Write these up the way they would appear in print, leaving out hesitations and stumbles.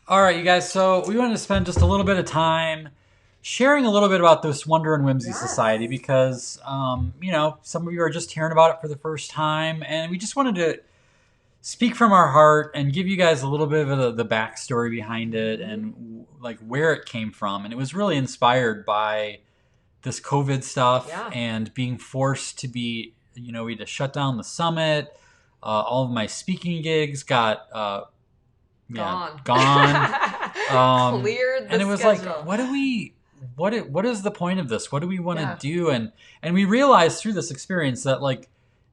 All right, you guys. So we wanted to spend just a little bit of time sharing a little bit about this Wonder and Whimsy Society Yes. because, some of you are just hearing about it for the first time, and we just wanted to speak from our heart and give you guys a little bit of the backstory behind it hmm and like where it came from. And it was really inspired by this COVID stuff Yeah. and being forced to be, we had to shut down the summit. All of my speaking gigs got yeah, Gone. gone. Cleared And the it was like, schedule. what is the point of this? What do we want to Yeah. do? And we realized through this experience that like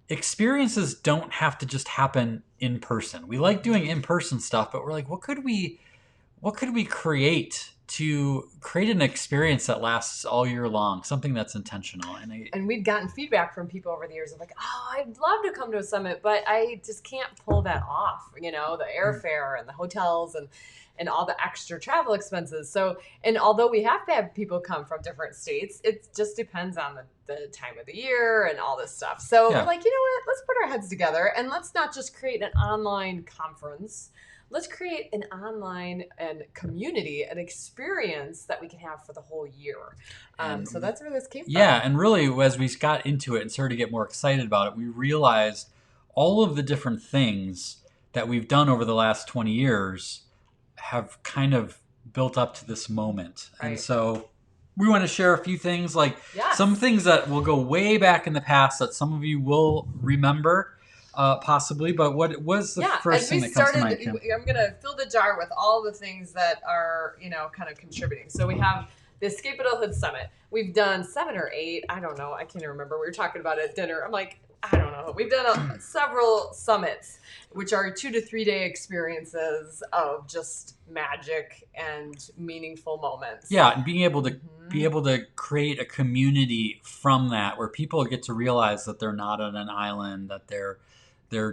experiences don't have to just happen in person. We like doing hmm in person stuff, but we're like, what could we create to create an experience that lasts all year long, something that's intentional? And And we'd gotten feedback from people over the years of like, oh, I'd love to come to a summit, but I just can't pull that off. The airfare and the hotels and all the extra travel expenses. So, and although we have to have people come from different states, it just depends on the time of the year and all this stuff. So we're yeah, like, you know what? Let's put our heads together and let's not just create an online conference. Let's create an online and community, an experience that we can have for the whole year. So and that's where this came yeah, from. and really as we got into it and started to get more excited about it, we realized all of the different things that we've done over the last 20 years have kind of built up to this moment. And Right. so we want to share a few things, like some Yes. things that will go way back in the past that some of you will remember, possibly. But what was the Yeah. As first we thing that comes to started, mind, Kim? I'm going to fill the jar with all the things that are, kind of contributing. So we have the Escape Adulthood Summit. We've done 7 or 8. I don't know. I can't even remember. We were talking about it at dinner. I'm like, I don't know. We've done several summits, which are 2 to 3 day experiences of just magic and meaningful moments. Yeah, and being able to be hmm able to create a community from that where people get to realize that they're not on an island, that they're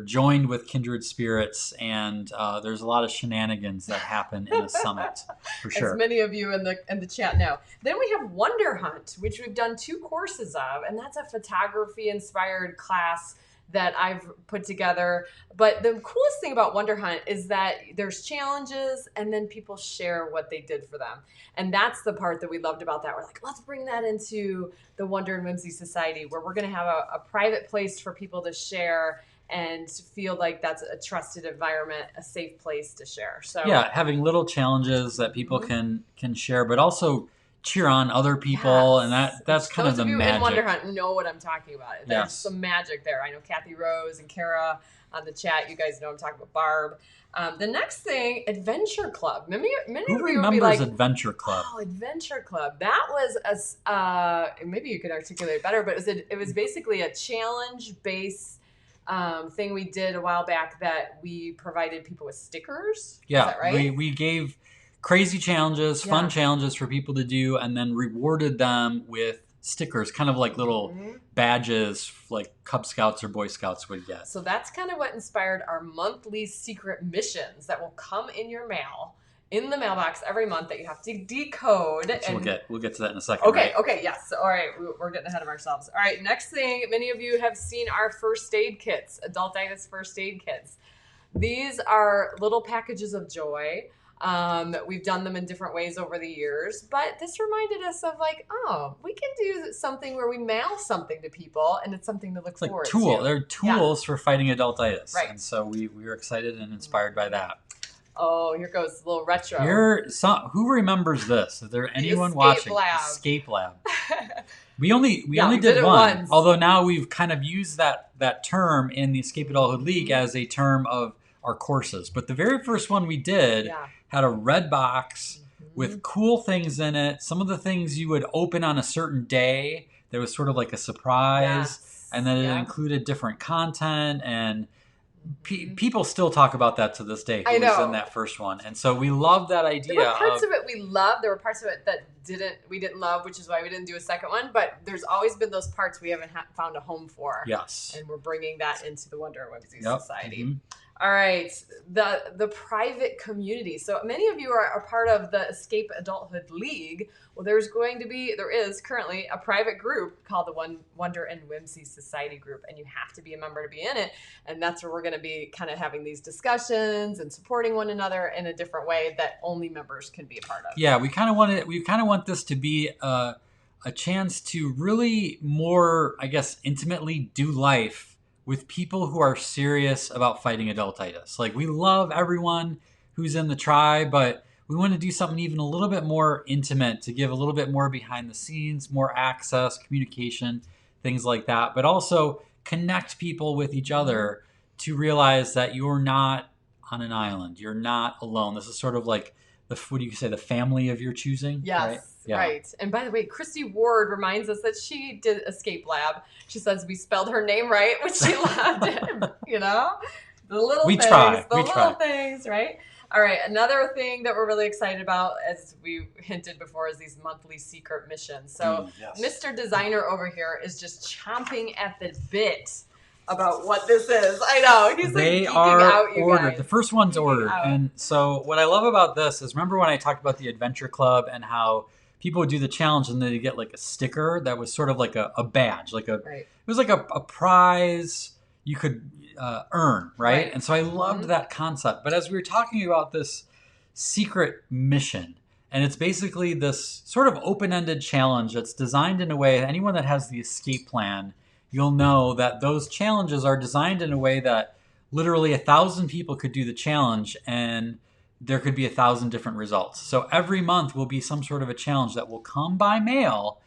joined with kindred spirits, and there's a lot of shenanigans that happen in a summit for As sure. many of you in the chat know. Then we have Wonder Hunt, which we've done 2 courses of, and that's a photography inspired class that I've put together. But the coolest thing about Wonder Hunt is that there's challenges and then people share what they did for them. And that's the part that we loved about that. We're like, let's bring that into the Wonder and Whimsy Society where we're going to have a private place for people to share and feel like that's a trusted environment, a safe place to share. So, Yeah, having little challenges that people mhm. can share, but also cheer on other people, and Yes. that's kind of Those the of you in Wonder magic. Hunt know what I'm talking about. There's Yes. some magic there. I know Kathy Rose and Kara on the chat. You guys know I'm talking about Barb. The next thing, Adventure Club. Many Who of you would be remembers like, Adventure Club? oh, Adventure Club. That was maybe you could articulate better, but it was basically a challenge based thing we did a while back that we provided people with stickers. Is Yeah, that we right? we gave crazy challenges, fun Yeah. challenges for people to do, and then rewarded them with stickers, kind of like little Mhm. badges, like Cub Scouts or Boy Scouts would get. So that's kind of what inspired our monthly secret missions that will come in your mail, in the mailbox every month that you have to decode. Which we'll And get to that in a second, okay, right? okay, yes. All right, we're getting ahead of ourselves. All right, next thing, many of you have seen our first aid kits, Adultitis first aid kits. These are little packages of joy. We've done them in different ways over the years, but this reminded us of like, oh, we can do something where we mail something to people and it's something to look It's like forward tool. to. They're Yeah, tools for fighting adultitis, right. and so we were excited and inspired by that. Oh, here goes a little retro. Who remembers this? Is there The anyone escape watching? lab. Escape Lab. We only Yeah, we did did it one, once. although now we've kind of used that term in the Escape Adulthood League Mhm. as a term of our courses. But the very first one we did Yeah. had a red box hmm with cool things in it. Some of the things you would open on a certain day. There was sort of like a surprise, and Yes. then it Yep. included different content and hmm people still talk about that to this day I who was in know. that first one, and so we love that There were idea parts of of it we loved. There were parts of it that we didn't love, which is why we didn't do a second one. But there's always been those parts we haven't found a home for, yes. and we're bringing that into the Wonder and Whimsy Yep. Society. All right, the private community. So many of you are part of the Escape Adulthood League. Well, there is currently a private group called the Wonder and Whimsy Society Group, and you have to be a member to be in it. And that's where we're going to be kind of having these discussions and supporting one another in a different way that only members can be a part of. Yeah, we kind of want this to be a chance to really more, I guess, intimately do life with people who are serious about fighting adultitis. Like, we love everyone who's in the tribe, but we want to do something even a little bit more intimate to give a little bit more behind the scenes, more access, communication, things like that, but also connect people with each other to realize that you're not on an island. You're not alone. This is sort of like what do you say, the family of your choosing? Yes, right? Yeah. right. And by the way, Christy Ward reminds us that she did Escape Lab. She says we spelled her name right, which she loved. You know, the little We things, try. the We little try. things, right? All right. Another thing that we're really excited about, as we hinted before, is these monthly secret missions. So Yes. Mr. Designer over here is just chomping at the bit about what this is. I know. He's like They geeking are out, you ordered. guys. The first one's Geeking ordered. out. And so what I love about this is, remember when I talked about the Adventure Club and how people would do the challenge and they'd get like a sticker that was sort of like a badge, like Right. it was like a prize you could earn, right? Right. And so I loved that concept. But as we were talking about this secret mission, and it's basically this sort of open-ended challenge that's designed in a way, anyone that has the escape plan, you'll know that those challenges are designed in a way that literally 1,000 people could do the challenge and there could be 1,000 different results. So every month will be some sort of a challenge that will come by mail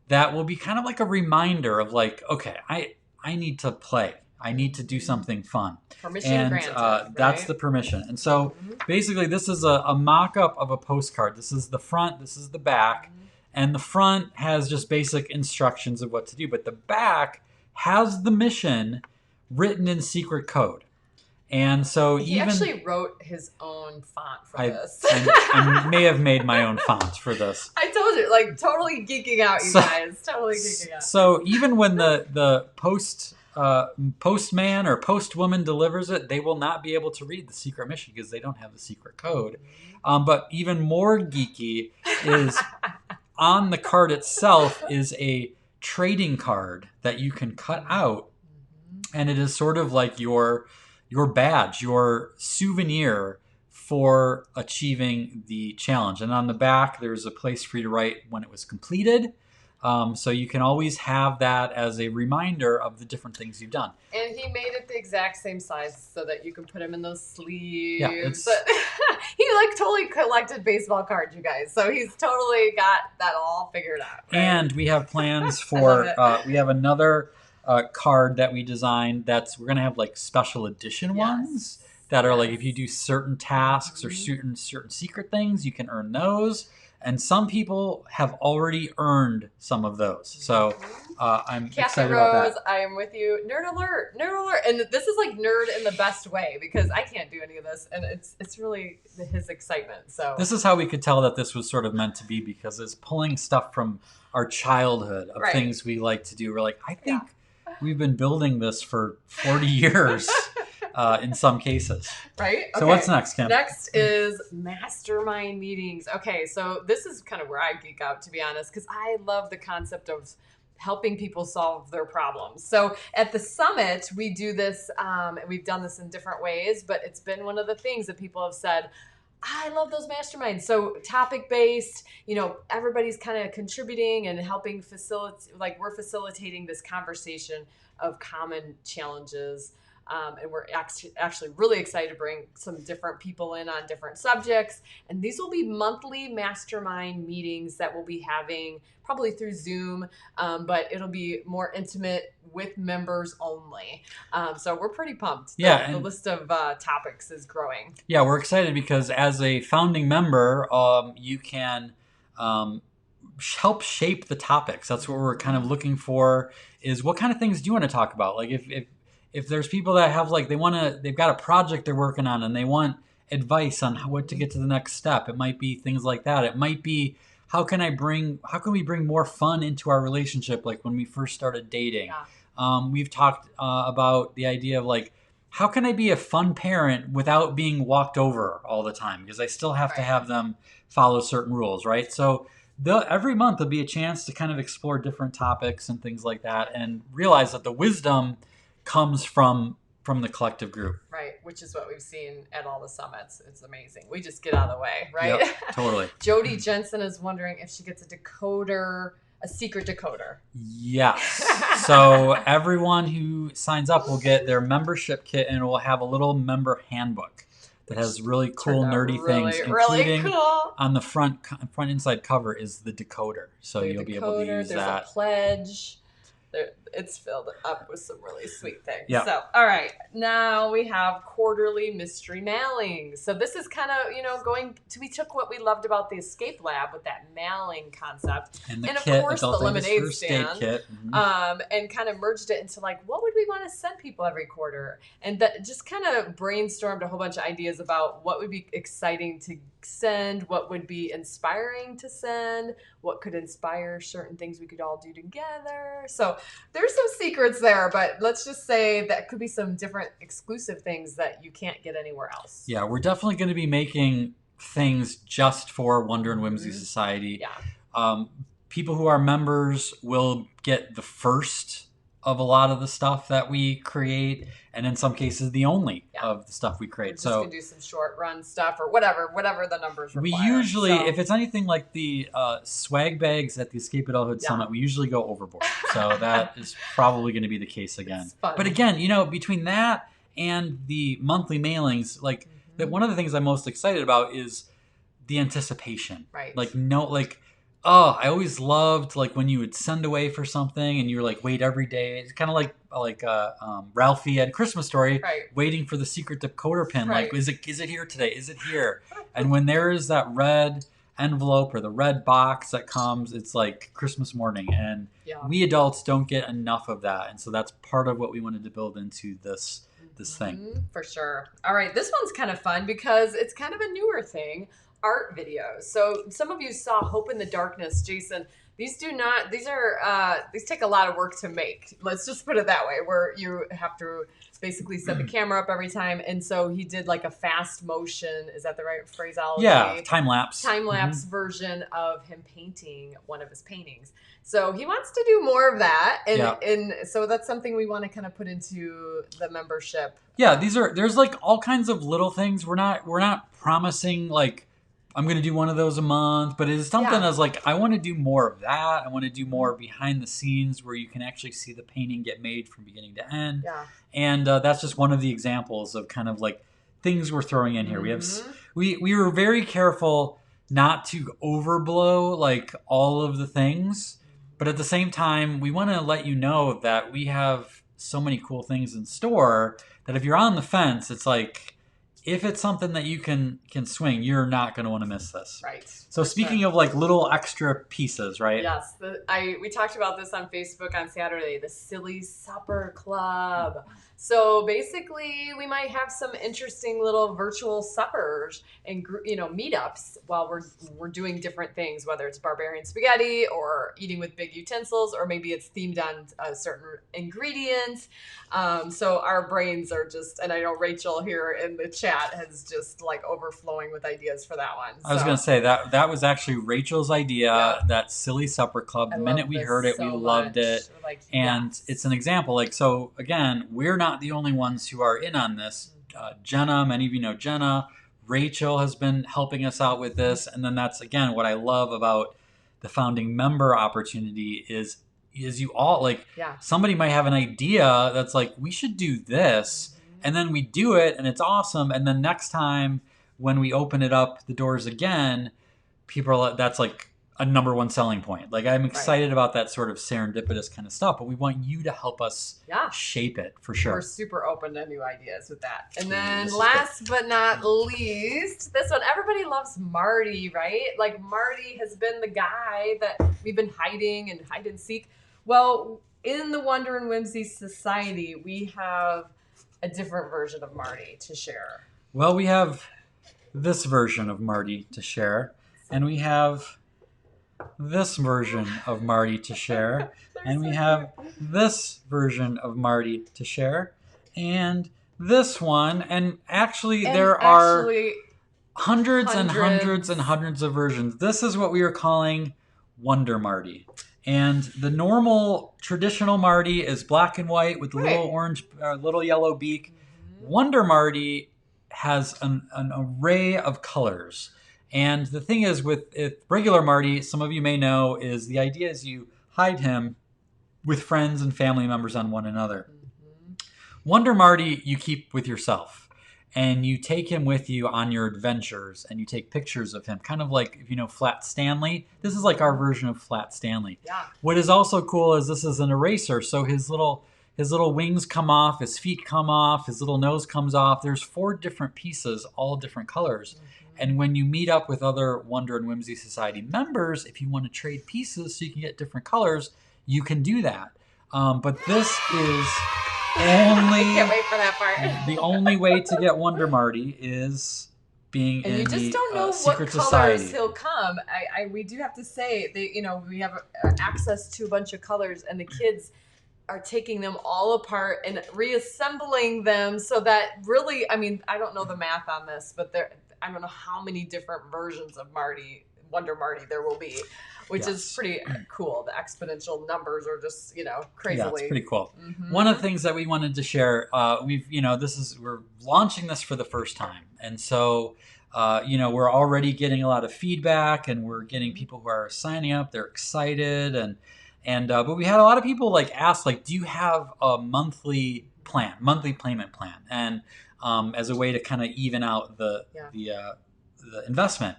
that will be kind of like a reminder of like, okay, I need to play. I need to do something fun. Permission granted. That's right? the permission. And so basically this is a mock-up of a postcard. This is the front, this is the back. And the front has just basic instructions of what to do. But the back has the mission written in secret code. And so He actually wrote his own font for this. I may have made my own font for this. I told you, like, totally geeking out, you guys. Totally geeking out. So even when the postman or postwoman delivers it, they will not be able to read the secret mission because they don't have the secret code. But even more geeky is on the card itself is a trading card that you can cut out, and it is sort of like your badge, your souvenir for achieving the challenge. And on the back, there's a place for you to write when it was completed. So you can always have that as a reminder of the different things you've done. And he made it the exact same size so that you can put him in those sleeves. Yeah, he like totally collected baseball cards, you guys. So he's totally got that all figured out. Right? And we have plans for, we have another card that we designed we're going to have like special edition ones that are like, if you do certain tasks or certain secret things, you can earn those. And some people have already earned some of those. So I'm excited about that. I am with you. Nerd alert. Nerd alert. And this is like nerd in the best way because I can't do any of this. And it's really his excitement. So this is how we could tell that this was sort of meant to be, because it's pulling stuff from our childhood of things we like to do. We're like, I think we've been building this for 40 years. In some cases. Right? So what's next, Kim? Next is mastermind meetings. Okay, so this is kind of where I geek out, to be honest, because I love the concept of helping people solve their problems. So at the summit, we do this, we've done this in different ways, but it's been one of the things that people have said, I love those masterminds. So topic-based, everybody's kind of contributing and helping facilitate, like we're facilitating this conversation of common challenges. And we're actually really excited to bring some different people in on different subjects. And these will be monthly mastermind meetings that we'll be having probably through Zoom, but it'll be more intimate with members only. So we're pretty pumped. The list of topics is growing. Yeah, we're excited because as a founding member, you can help shape the topics. That's what we're kind of looking for, is what kind of things do you want to talk about? Like if there's people that have like, they've got a project they're working on and they want advice on what to get to the next step. It might be things like that. It might be, how can we bring more fun into our relationship? Like when we first started dating, we've talked about the idea of like, how can I be a fun parent without being walked over all the time? Because I still have to Right. have them follow certain rules, right? So every month there'll be a chance to kind of explore different topics and things like that, and realize that the wisdom comes from the collective group. Right, which is what we've seen at all the summits. It's amazing. We just get out of the way, right? Yep, totally. Jody Jensen is wondering if she gets a decoder, a secret decoder. Yes. So everyone who signs up will get their membership kit, and it will have a little member handbook that has really cool, nerdy things, including cool. on the front inside cover is the decoder. So you'll be able to use there's that. A pledge. It's filled up with some really sweet things. Yeah. So, all right. Now we have quarterly mystery mailings. So this is kind of, we took what we loved about the Escape Lab with that mailing concept. And the of kit, course, the Adultitis lemonade first stand. aid kit. Mm-hmm. And kind of merged it into what would we want to send people every quarter? And that just kind of brainstormed a whole bunch of ideas about what would be exciting to send, what would be inspiring to send, what could inspire certain things we could all do together. So there's some secrets there, but let's just say that could be some different exclusive things that you can't get anywhere else. Yeah, we're definitely going to be making things just for Wonder and Whimsy Society. Yeah. People who are members will get the first of a lot of the stuff that we create, and in some cases the only of the stuff we create. We're just gonna do some short run stuff or whatever the numbers require. We usually, if it's anything like the swag bags at the Escape Adulthood Summit, we usually go overboard. So that is probably going to be the case again. But again, between that and the monthly mailings, that one of the things I'm most excited about is the anticipation. Right. I always loved when you would send away for something and you were wait every day. It's kind of like Ralphie at Christmas Story, waiting for the secret decoder pin. Right. Is it here today? Is it here? And when there is that red envelope or the red box that comes, it's like Christmas morning. And we adults don't get enough of that. And so that's part of what we wanted to build into this thing. For sure. All right, this one's kind of fun because it's kind of a newer thing. Art videos. So some of you saw Hope in the Darkness, Jason. These take a lot of work to make. Let's just put it that way, where you have to basically set the camera up every time. And so he did a fast motion. Is that the right phraseology? Yeah, time lapse version of him painting one of his paintings. So he wants to do more of that. And so that's something we want to kind of put into the membership. Yeah, there's all kinds of little things. We're not promising I'm going to do one of those a month, but it is something as I want to do more of that. I want to do more behind the scenes where you can actually see the painting get made from beginning to end. Yeah. And that's just one of the examples of kind of things we're throwing in here. We were very careful not to overblow all of the things, but at the same time, we want to let you know that we have so many cool things in store that if you're on the fence, it's if it's something that you can swing, you're not going to want to miss this. Right. So speaking of little extra pieces, right? Yes. We talked about this on Facebook on Saturday, the Silly Supper Club. So basically, we might have some interesting little virtual suppers and meetups while we're doing different things, whether it's barbarian spaghetti or eating with big utensils, or maybe it's themed on a certain ingredient. So our brains are just, and I know Rachel here in the chat has just overflowing with ideas for that one. I was going to say that was actually Rachel's idea, that Silly Supper Club. The minute we heard it, we loved it. And it's an example. So again, we're not the only ones who are in on this. Jenna, many of you know Jenna. Rachel has been helping us out with this. And then that's, again, what I love about the founding member opportunity is you all, somebody might have an idea that's we should do this. And then we do it and it's awesome. And then next time when we open it up, the doors again, people are that's a number one selling point. I'm excited about that sort of serendipitous kind of stuff, but we want you to help us shape it for sure. We're super open to new ideas with that. And then last but not least, this one, everybody loves Marty, right? Marty has been the guy that we've been hiding and hide and seek. Well, in the Wonder and Whimsy Society, we have a different version of Marty to share. Well, we have this version of Marty to share, and we have this version of Marty to share, and we have this version of Marty to share, and this one, and actually And there are actually, hundreds and hundreds and hundreds of versions. This is what we are calling Wonder Marty. And the normal traditional Marty is black and white with a little orange, little yellow beak. Wonder Marty has an array of colors. And the thing is with regular Marty, some of you may know, is the idea is you hide him with friends and family members on one another. Wonder Marty you keep with yourself. And you take him with you on your adventures, and you take pictures of him, kind of like, if you know Flat Stanley. This is like our version of Flat Stanley. Yeah. What is also cool is this is an eraser, so his little wings come off, his feet come off, his little nose comes off. There's 4 different pieces, all different colors. And when you meet up with other Wonder and Whimsy Society members, if you want to trade pieces so you can get different colors, you can do that. But this is only... I can't wait for that part. The only way to get Wonder Marty is being and in you just the don't know what secret colors society. he'll come. We do have to say, we have access to a bunch of colors, and the kids are taking them all apart and reassembling them so that really, I mean, I don't know the math on this, but I don't know how many different versions of Wonder Marty there will be, which is pretty cool. The exponential numbers are just, crazily. Yeah, it's pretty cool. One of the things that we wanted to share, we're launching this for the first time. And so, we're already getting a lot of feedback, and we're getting people who are signing up. They're excited. But we had a lot of people ask, do you have a monthly payment plan? And as a way to kind of even out the investment.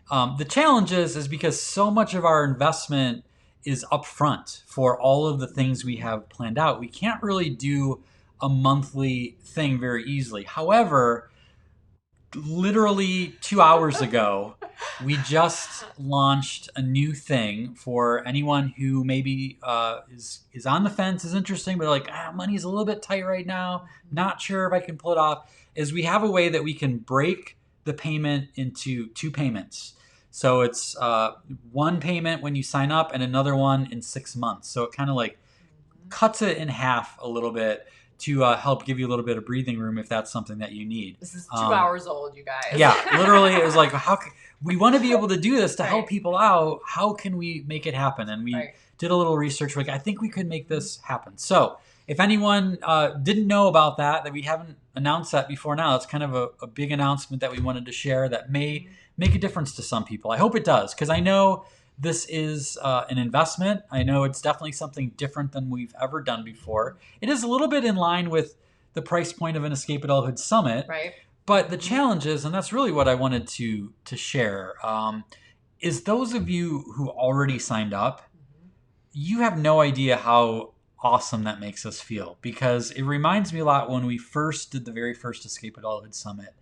The challenge is because so much of our investment is upfront for all of the things we have planned out. We can't really do a monthly thing very easily. However, literally 2 hours ago, we just launched a new thing for anyone who maybe is on the fence, is interesting, but money's a little bit tight right now, not sure if I can pull it off, is we have a way that we can break the payment into 2 payments. So it's one payment when you sign up and another one in 6 months. So it kind of cuts it in half a little bit to help give you a little bit of breathing room if that's something that you need. This is 2 hours old, you guys. Yeah, literally it was we want to be able to do this to help people out. How can we make it happen? And we did a little research. I think we could make this happen. So if anyone didn't know about that we haven't announced that before now, it's kind of a big announcement that we wanted to share that may make a difference to some people. I hope it does, because I know this is an investment. I know it's definitely something different than we've ever done before. It is a little bit in line with the price point of an Escape Adulthood Summit. Right. But the challenge is, and that's really what I wanted to share, is those of you who already signed up, you have no idea how awesome that makes us feel, because it reminds me a lot when we first did the very first Escape Adulthood Summit.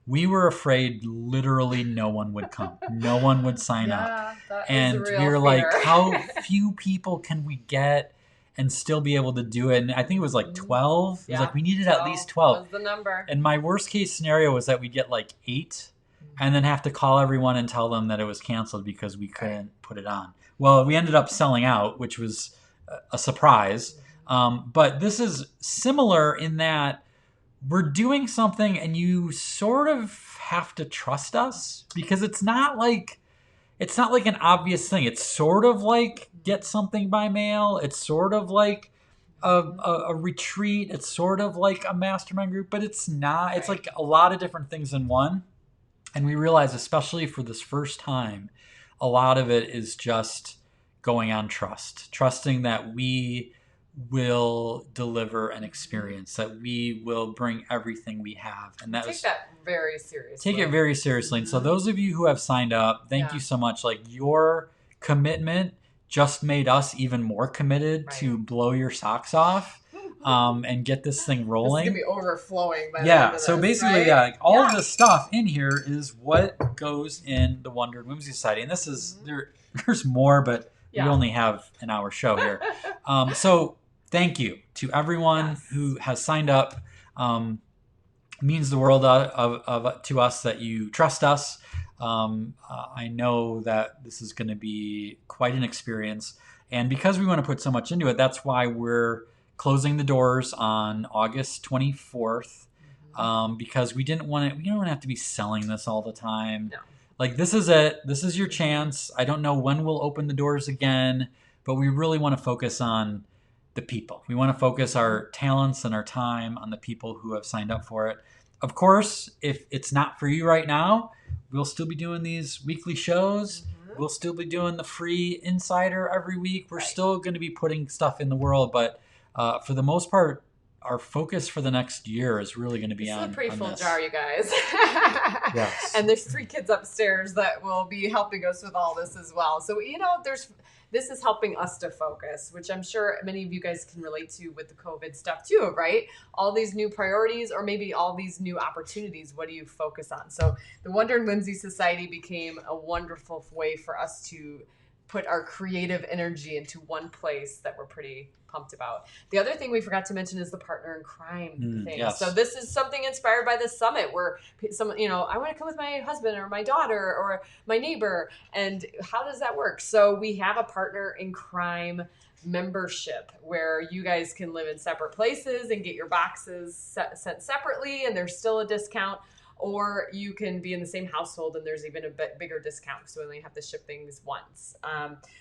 We were afraid literally no one would come. No one would sign up. And we were like, how few people can we get and still be able to do it? And I think it was 12. It was we needed 12, at least 12. Was the number. And my worst case scenario was that we get 8 and then have to call everyone and tell them that it was canceled because we couldn't put it on. Well, we ended up selling out, which was a surprise. But this is similar in that we're doing something and you sort of have to trust us, because it's not like an obvious thing. It's sort of get something by mail. It's sort of like a retreat. It's sort of like a mastermind group, but it's not. It's a lot of different things in one. And we realize, especially for this first time, a lot of it is just going on trusting that we will deliver an experience, that we will bring everything we have. And take that very seriously. Take it very seriously. And so those of you who have signed up, thank you so much. Your commitment just made us even more committed to blow your socks off and get this thing rolling. It's going to be overflowing by the end of this, so basically, all of this stuff in here is what goes in the Wonder and Whimsy Society. And this is, there's more, but we only have an hour show here. So thank you to everyone who has signed up. It means the world to us that you trust us. I know that this is going to be quite an experience. And because we want to put so much into it, that's why we're closing the doors on August 24th. because we didn't want to. We don't have to be selling this all the time. No. Like, this is it. This is your chance. I don't know when we'll open the doors again, but we really want to focus on the people. We want to focus our talents and our time on the people who have signed up for it. Of course, if it's not for you right now, we'll still be doing these weekly shows. We'll still be doing the free insider every week. We're still going to be putting stuff in the world, but for the most part, our focus for the next year is really going to be on this. It's a pretty full jar, you guys. Yes. And there's 3 kids upstairs that will be helping us with all this as well. So, this is helping us to focus, which I'm sure many of you guys can relate to with the COVID stuff too, right? All these new priorities, or maybe all these new opportunities. What do you focus on? So the Wonder and Whimsy Society became a wonderful way for us to put our creative energy into one place that we're pretty pumped about. The other thing we forgot to mention is the partner in crime thing. Yes. So this is something inspired by the summit where someone, I want to come with my husband or my daughter or my neighbor. And how does that work? So we have a partner in crime membership where you guys can live in separate places and get your boxes sent separately, and there's still a discount. Or you can be in the same household and there's even a bit bigger discount because we only have to ship things once.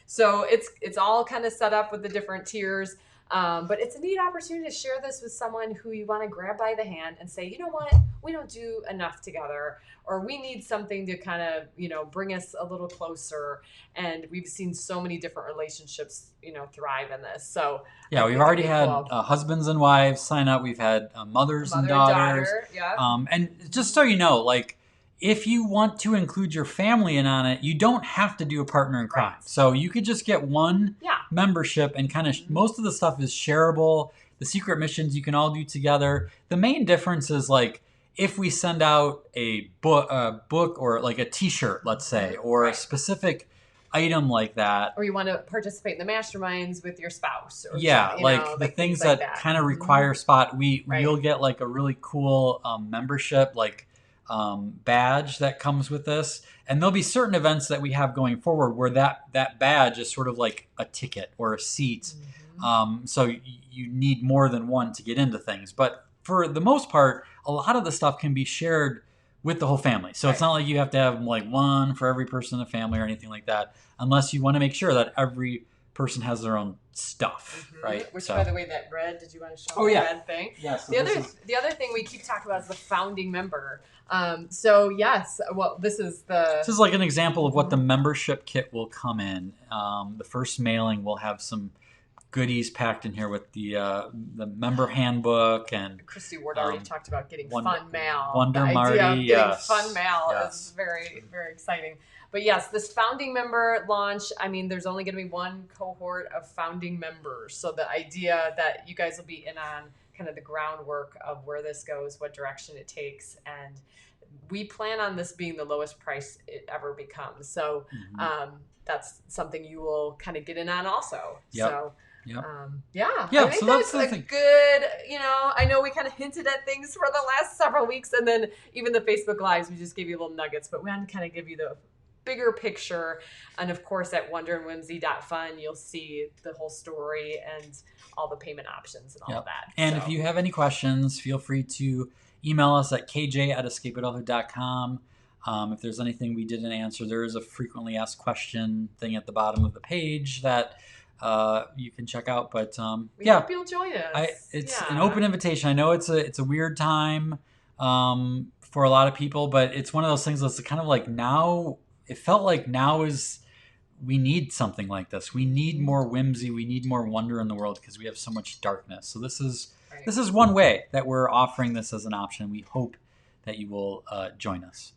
So it's all kind of set up with the different tiers. But it's a neat opportunity to share this with someone who you want to grab by the hand and say, you know what, we don't do enough together, or we need something to kind of, bring us a little closer. And we've seen so many different relationships, thrive in this. So yeah, we've already had husbands and wives sign up. We've had mothers and daughters. And just so you know, like, if you want to include your family in on it, you don't have to do a partner in crime. Right. So you could just get one membership, and kind of most of the stuff is shareable. The secret missions you can all do together. The main difference is, like, if we send out a book or like a T-shirt, let's say, or a specific item like that, or you want to participate in the masterminds with your spouse, or the things that kind of require spot. You'll get like a really cool membership, like badge that comes with this, and there'll be certain events that we have going forward where that badge is sort of like a ticket or a seat. So you need more than one to get into things, but for the most part, a lot of the stuff can be shared with the whole family. So it's not like you have to have like one for every person in the family or anything like that, unless you want to make sure that every person has their own stuff, right? Which, by the way, that red, did you want to show the red thing? Yeah. So the other thing we keep talking about is the founding member. This is like an example of what the membership kit will come in. The first mailing will have some goodies packed in here with the member handbook, and Christy Ward already talked about getting fun mail. Wonder the Marty, idea of getting fun mail is very, very exciting. But yes, this founding member launch, there's only going to be one cohort of founding members. So the idea that you guys will be in on kind of the groundwork of where this goes, what direction it takes, and we plan on this being the lowest price it ever becomes. So that's something you will kind of get in on also. So I think that's a good, I know we kind of hinted at things for the last several weeks, and then even the Facebook Lives, we just gave you little nuggets, but we want to kind of give you the bigger picture. And of course, at wonderandwhimsy.fun, you'll see the whole story and all the payment options and all of that. And if you have any questions, feel free to email us at kj@escapeadulthood.com. If there's anything we didn't answer, there is a frequently asked question thing at the bottom of the page that you can check out. But we hope you'll join us. It's an open invitation. I know it's a weird time for a lot of people, but it's one of those things that's kind of like now. It felt like now we need something like this. We need more whimsy. We need more wonder in the world because we have so much darkness. So this is one way that we're offering this as an option. We hope that you will join us.